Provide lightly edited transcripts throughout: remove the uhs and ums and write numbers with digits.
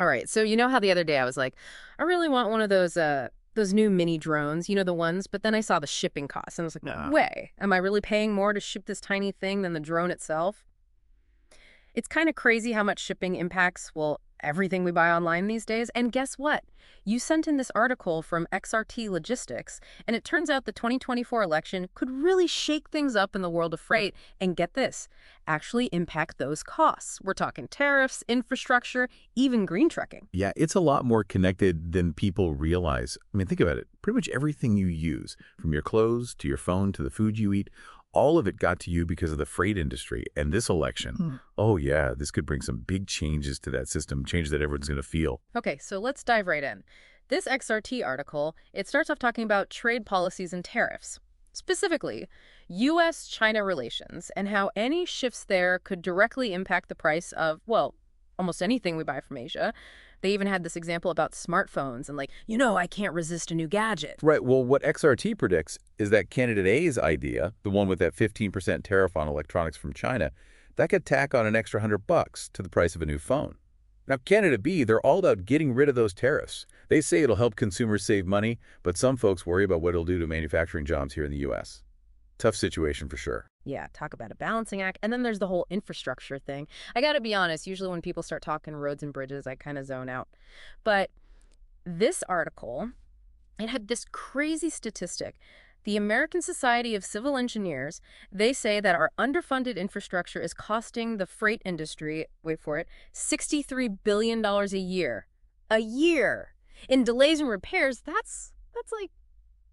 All right. So you know how the other day I was like, I really want one of those new mini drones, you know, the ones, but then I saw the shipping costs and I was like, no Nah. way. Am I really paying more to ship this tiny thing than the drone itself? It's kind of crazy how much shipping impacts, well, everything we buy online these days. And guess what? You sent in this article from XRT Logistics, and it turns out the 2024 election could really shake things up in the world of freight and get this, actually impact those costs. We're talking tariffs, infrastructure, even green trucking. Yeah, it's a lot more connected than people realize. I mean, think about it. Pretty much everything you use, from your clothes to your phone to the food you eat, all of it got to you because of the freight industry. And this election, oh yeah, this could bring some big changes to that system, changes that everyone's going to feel. Okay, so let's dive right in. This XRT article, it starts off talking about trade policies and tariffs. Specifically, U.S.-China relations and how any shifts there could directly impact the price of, well, almost anything we buy from Asia. They even had this example about smartphones and like, I can't resist a new gadget. Right. Well, what XRT predicts is that candidate A's idea, the one with that 15% tariff on electronics from China, that could tack on an extra $100 to the price of a new phone. Now, candidate B, they're all about getting rid of those tariffs. They say it'll help consumers save money, but some folks worry about what it'll do to manufacturing jobs here in the U.S. Tough situation for sure. Yeah, talk about a balancing act. And then there's the whole infrastructure thing. I got to be honest, usually when people start talking roads and bridges, I kind of zone out. But this article, it had this crazy statistic. The American Society of Civil Engineers, they say that our underfunded infrastructure is costing the freight industry, wait for it, $63 billion a year. A year! In delays and repairs, that's like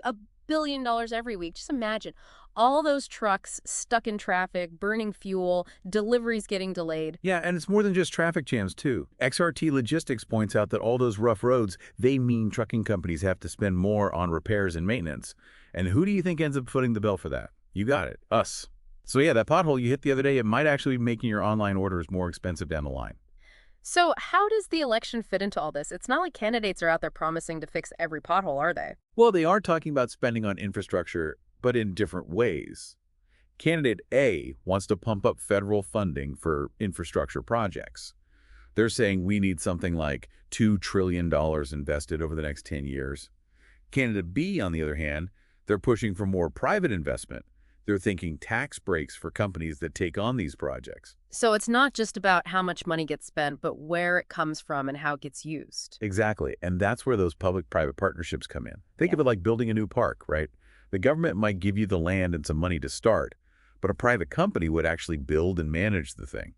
$1 billion every week. Just imagine all those trucks stuck in traffic, burning fuel, deliveries getting delayed. Yeah, and it's more than just traffic jams, too. XRT Logistics points out that all those rough roads, they mean trucking companies have to spend more on repairs and maintenance. And who do you think ends up footing the bill for that? You got it, us. So yeah, that pothole you hit the other day, it might actually be making your online orders more expensive down the line. So how does the election fit into all this? It's not like candidates are out there promising to fix every pothole, are they? Well, they are talking about spending on infrastructure, but in different ways. Candidate A wants to pump up federal funding for infrastructure projects. They're saying we need something like $2 trillion invested over the next 10 years. Candidate B, on the other hand, they're pushing for more private investment. They're thinking tax breaks for companies that take on these projects. So it's not just about how much money gets spent, but where it comes from and how it gets used. Exactly, and that's where those public-private partnerships come in. Think Yeah. of it like building a new park, right? The government might give you the land and some money to start, but a private company would actually build and manage the thing.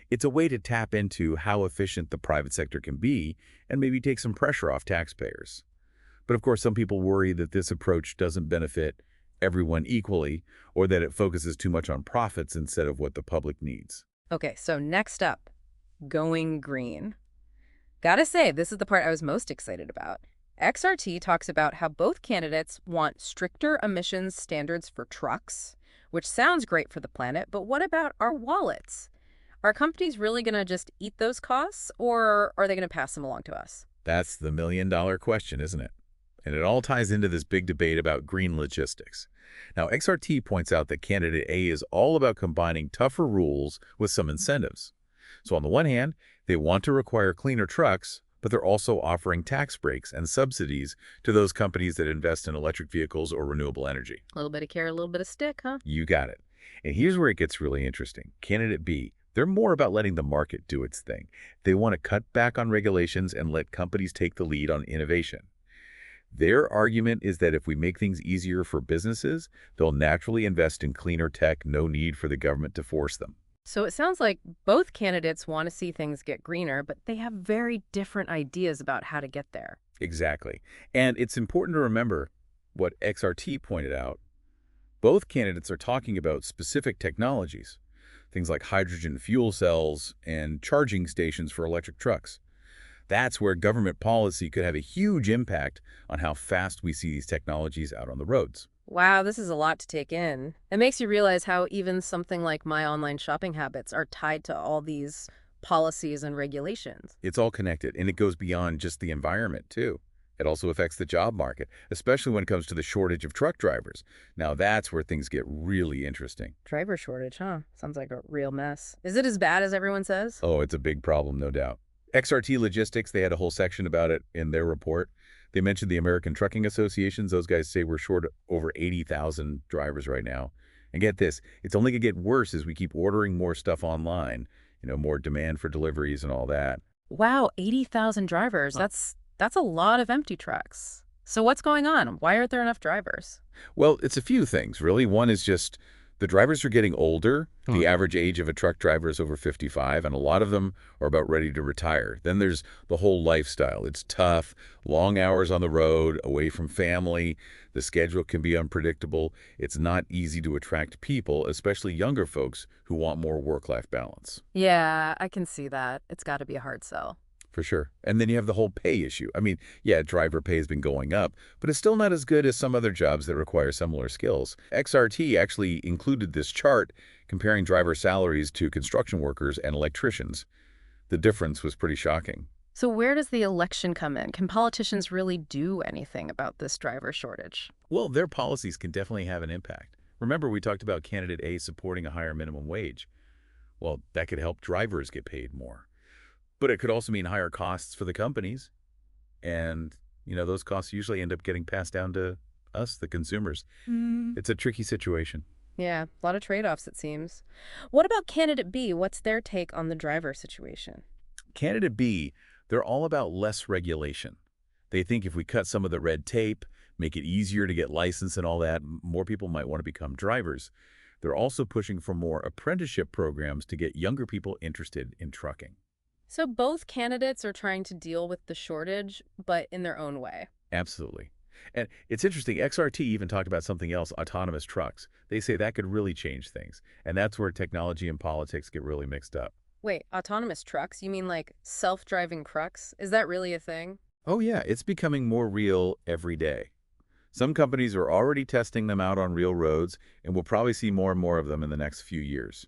It's a way to tap into how efficient the private sector can be and maybe take some pressure off taxpayers. But of course, some people worry that this approach doesn't benefit everyone equally or that it focuses too much on profits instead of what the public needs. Okay, so next up, going green. Gotta say, this is the part I was most excited about. XRT talks about how both candidates want stricter emissions standards for trucks, which sounds great for the planet, but what about our wallets? Are companies really going to just eat those costs, or are they going to pass them along to us? That's the million-dollar question, isn't it? And it all ties into this big debate about green logistics. Now, XRT points out that candidate A is all about combining tougher rules with some incentives. So on the one hand, they want to require cleaner trucks, but they're also offering tax breaks and subsidies to those companies that invest in electric vehicles or renewable energy. A little bit of carrot, a little bit of stick, huh? You got it. And here's where it gets really interesting. Candidate B, they're more about letting the market do its thing. They want to cut back on regulations and let companies take the lead on innovation. Their argument is that if we make things easier for businesses, they'll naturally invest in cleaner tech, no need for the government to force them. So it sounds like both candidates want to see things get greener, but they have very different ideas about how to get there. Exactly. And it's important to remember what XRT pointed out. Both candidates are talking about specific technologies, things like hydrogen fuel cells and charging stations for electric trucks. That's where government policy could have a huge impact on how fast we see these technologies out on the roads. Wow, this is a lot to take in. It makes you realize how even something like my online shopping habits are tied to all these policies and regulations. It's all connected, and it goes beyond just the environment, too. It also affects the job market, especially when it comes to the shortage of truck drivers. Now, that's where things get really interesting. Driver shortage, huh? Sounds like a real mess. Is it as bad as everyone says? Oh, it's a big problem, no doubt. XRT Logistics, they had a whole section about it in their report. They mentioned the American Trucking Associations. Those guys say we're short over 80,000 drivers right now. And get this, it's only going to get worse as we keep ordering more stuff online, more demand for deliveries and all that. Wow, 80,000 drivers. That's a lot of empty trucks. So what's going on? Why aren't there enough drivers? Well, it's a few things, really. One is just the drivers are getting older. The average age of a truck driver is over 55, and a lot of them are about ready to retire. Then there's the whole lifestyle. It's tough, long hours on the road, away from family. The schedule can be unpredictable. It's not easy to attract people, especially younger folks who want more work-life balance. Yeah, I can see that. It's got to be a hard sell. For sure. And then you have the whole pay issue. I mean, yeah, driver pay has been going up, but it's still not as good as some other jobs that require similar skills. XRT actually included this chart comparing driver salaries to construction workers and electricians. The difference was pretty shocking. So where does the election come in? Can politicians really do anything about this driver shortage? Well, their policies can definitely have an impact. Remember, we talked about candidate A supporting a higher minimum wage. Well, that could help drivers get paid more. But it could also mean higher costs for the companies. And, those costs usually end up getting passed down to us, the consumers. It's a tricky situation. Yeah, a lot of trade-offs, it seems. What about candidate B? What's their take on the driver situation? Candidate B, they're all about less regulation. They think if we cut some of the red tape, make it easier to get licensed and all that, more people might want to become drivers. They're also pushing for more apprenticeship programs to get younger people interested in trucking. So both candidates are trying to deal with the shortage, but in their own way. Absolutely. And it's interesting, XRT even talked about something else, autonomous trucks. They say that could really change things. And that's where technology and politics get really mixed up. Wait, autonomous trucks? You mean like self-driving trucks? Is that really a thing? Oh yeah, it's becoming more real every day. Some companies are already testing them out on real roads, and we'll probably see more and more of them in the next few years.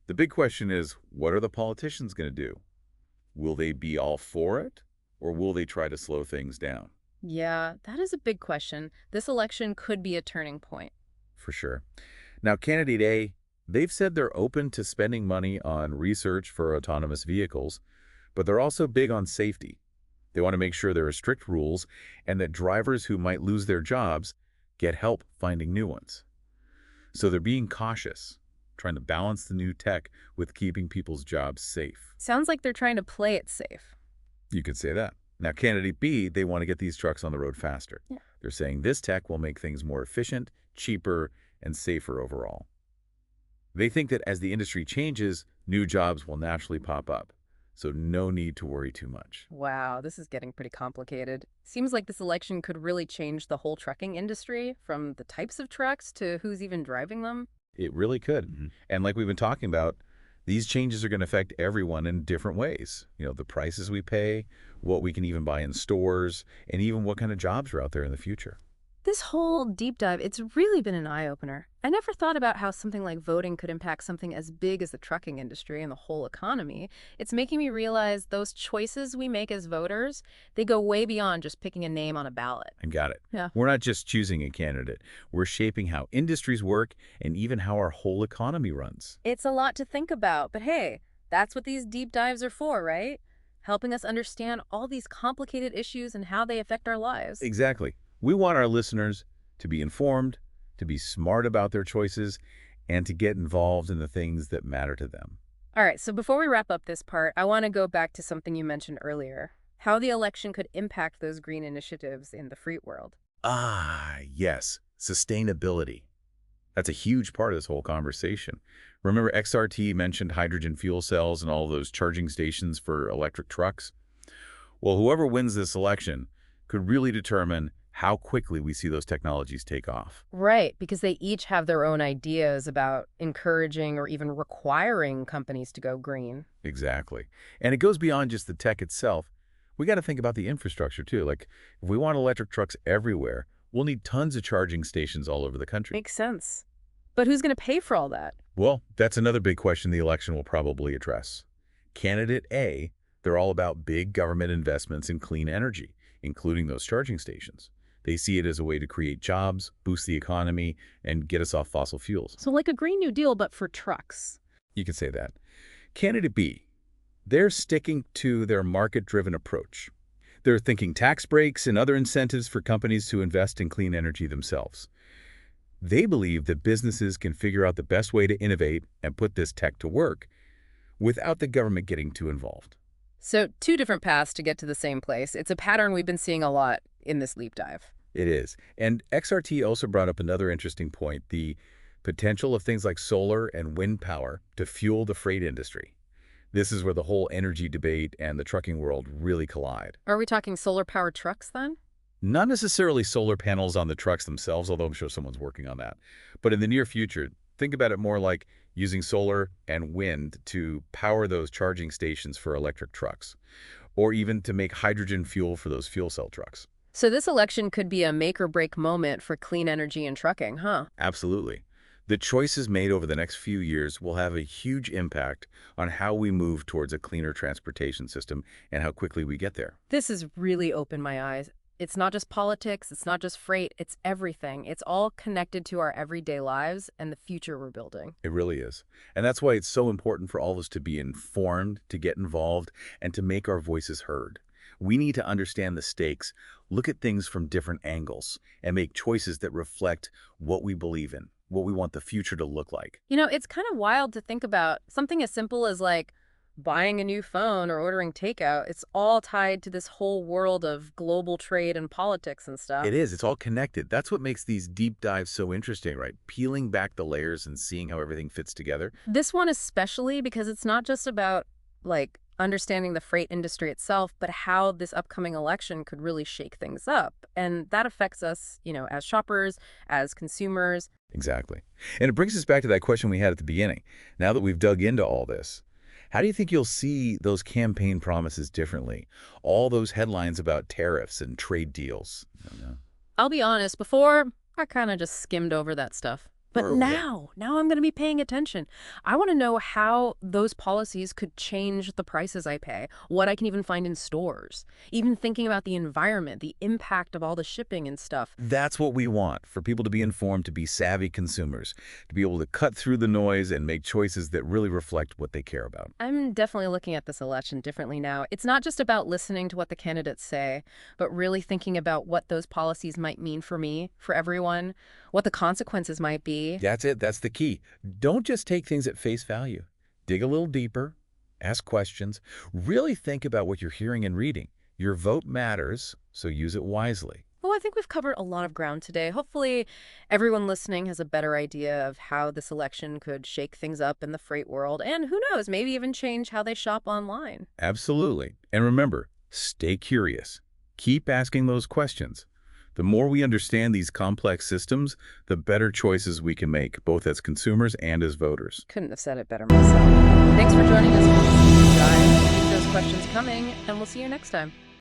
The big question is, what are the politicians going to do? Will they be all for it, or will they try to slow things down? Yeah, that is a big question. This election could be a turning point. For sure. Now, candidate A, they've said they're open to spending money on research for autonomous vehicles, but they're also big on safety. They want to make sure there are strict rules and that drivers who might lose their jobs get help finding new ones. So they're being cautious, trying to balance the new tech with keeping people's jobs safe. Sounds like they're trying to play it safe. You could say that. Now, candidate B, they want to get these trucks on the road faster. Yeah. They're saying this tech will make things more efficient, cheaper, and safer overall. They think that as the industry changes, new jobs will naturally pop up. So no need to worry too much. Wow, this is getting pretty complicated. Seems like this election could really change the whole trucking industry, from the types of trucks to who's even driving them. It really could. And like we've been talking about, these changes are going to affect everyone in different ways. The prices we pay, what we can even buy in stores, and even what kind of jobs are out there in the future. This whole deep dive, it's really been an eye-opener. I never thought about how something like voting could impact something as big as the trucking industry and the whole economy. It's making me realize those choices we make as voters, they go way beyond just picking a name on a ballot. And got it. Yeah. We're not just choosing a candidate. We're shaping how industries work and even how our whole economy runs. It's a lot to think about, but hey, that's what these deep dives are for, right? Helping us understand all these complicated issues and how they affect our lives. Exactly. We want our listeners to be informed, to be smart about their choices, and to get involved in the things that matter to them. All right, so before we wrap up this part, I want to go back to something you mentioned earlier, how the election could impact those green initiatives in the freight world. Ah, yes, sustainability. That's a huge part of this whole conversation. Remember XRT mentioned hydrogen fuel cells and all those charging stations for electric trucks? Well, whoever wins this election could really determine how quickly we see those technologies take off. Right, because they each have their own ideas about encouraging or even requiring companies to go green. Exactly. And it goes beyond just the tech itself. We got to think about the infrastructure too. Like, if we want electric trucks everywhere, we'll need tons of charging stations all over the country. Makes sense. But who's going to pay for all that? Well, that's another big question the election will probably address. Candidate A, they're all about big government investments in clean energy, including those charging stations. They see it as a way to create jobs, boost the economy, and get us off fossil fuels. So like a Green New Deal, but for trucks. You could say that. Candidate B, They're sticking to their market-driven approach. They're thinking tax breaks and other incentives for companies to invest in clean energy themselves. They believe that businesses can figure out the best way to innovate and put this tech to work without the government getting too involved. So two different paths to get to the same place. It's a pattern we've been seeing a lot in this leap dive. It is. And XRT also brought up another interesting point, the potential of things like solar and wind power to fuel the freight industry. This is where the whole energy debate and the trucking world really collide. Are we talking solar-powered trucks then? Not necessarily solar panels on the trucks themselves, although I'm sure someone's working on that. But in the near future, think about it more like using solar and wind to power those charging stations for electric trucks, or even to make hydrogen fuel for those fuel cell trucks. So this election could be a make or break moment for clean energy and trucking, huh? Absolutely. The choices made over the next few years will have a huge impact on how we move towards a cleaner transportation system and how quickly we get there. This has really opened my eyes. It's not just politics, it's not just freight, it's everything. It's all connected to our everyday lives and the future we're building. It really is. And that's why it's so important for all of us to be informed, to get involved, and to make our voices heard. We need to understand the stakes, look at things from different angles, and make choices that reflect what we believe in, what we want the future to look like. You know, it's kind of wild to think about something as simple as like buying a new phone or ordering takeout. It's all tied to this whole world of global trade and politics and stuff. It is. It's all connected. That's what makes these deep dives so interesting, right? Peeling back the layers and seeing how everything fits together. This one especially because it's not just about like understanding the freight industry itself, but how this upcoming election could really shake things up. And that affects us, as shoppers, as consumers. Exactly. And it brings us back to that question we had at the beginning. Now that we've dug into all this, how do you think you'll see those campaign promises differently? All those headlines about tariffs and trade deals. I don't know. I'll be honest, before I kind of just skimmed over that stuff. But Or- now I'm going to be paying attention. I want to know how those policies could change the prices I pay, what I can even find in stores, even thinking about the environment, the impact of all the shipping and stuff. That's what we want, for people to be informed, to be savvy consumers, to be able to cut through the noise and make choices that really reflect what they care about. I'm definitely looking at this election differently now. It's not just about listening to what the candidates say, but really thinking about what those policies might mean for me, for everyone, what the consequences might be. That's it. That's the key. Don't just take things at face value. Dig a little deeper, ask questions, really think about what you're hearing and reading. Your vote matters, so use it wisely. Well, I think we've covered a lot of ground today. Hopefully, everyone listening has a better idea of how this election could shake things up in the freight world, and who knows, maybe even change how they shop online. Absolutely. And remember, stay curious. Keep asking those questions. The more we understand these complex systems, the better choices we can make, both as consumers and as voters. Couldn't have said it better myself. Thanks for joining us for this deep dive. Keep those questions coming, and we'll see you next time.